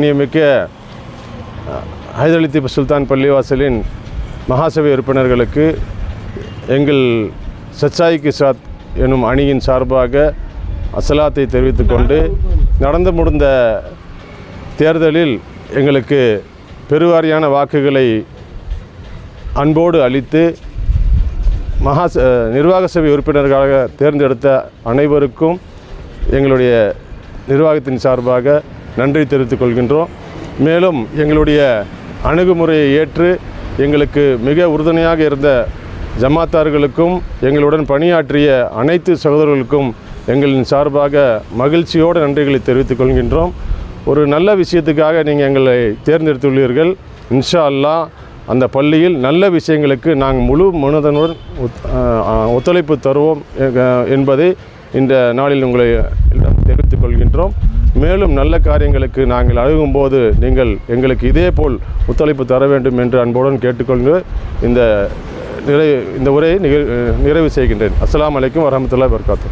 நியமிக்க ஹைதர் அலி திப்பு சுல்தான் பள்ளிவாசலின் மகாசபை உறுப்பினர்களுக்கு எங்கள் சச்சாய்க்கு சாத் எனும் அணியின் சார்பாக அசலாத்தை தெரிவித்துக்கொண்டு நடந்து முடிந்த தேர்தலில் எங்களுக்கு பெருவாரியான வாக்குகளை அன்போடு அளித்து நிர்வாக சபை உறுப்பினர்களாக தேர்ந்தெடுத்த அனைவருக்கும் எங்களுடைய நிர்வாகத்தின் சார்பாக நன்றி தெரிவித்துக் கொள்கின்றோம். மேலும் எங்களுடைய அணுகுமுறையை ஏற்று எங்களுக்கு மிக உறுதுணையாக இருந்த ஜமாத்தார்களுக்கும் எங்களுடன் பணியாற்றிய அனைத்து சகோதரர்களுக்கும் எங்களின் சார்பாக மகிழ்ச்சியோடு நன்றிகளை தெரிவித்துக் கொள்கின்றோம். ஒரு நல்ல விஷயத்துக்காக நீங்கள் எங்களை தேர்ந்தெடுத்துள்ளீர்கள். இன்ஷா அல்லாஹ் அந்த பள்ளியில் நல்ல விஷயங்களுக்கு நாங்கள் முழு மனதுடன் ஒத்துழைப்பு தருவோம் என்பதை இந்த நாளில் உங்களை தெரிவித்துக் கொள்கின்றோம். மேலும் நல்ல காரியங்களுக்கு நாங்கள் அணுகும்போது நீங்கள் எங்களுக்கு இதேபோல் ஒத்துழைப்பு தர வேண்டும் என்று அன்புடன் கேட்டுக்கொண்டு இந்த உரையை நிறைவு செய்கின்றேன். அஸ்ஸலாமு அலைக்கும் வரஹ்மத்துல்லாஹி வபரகாத்துஹு.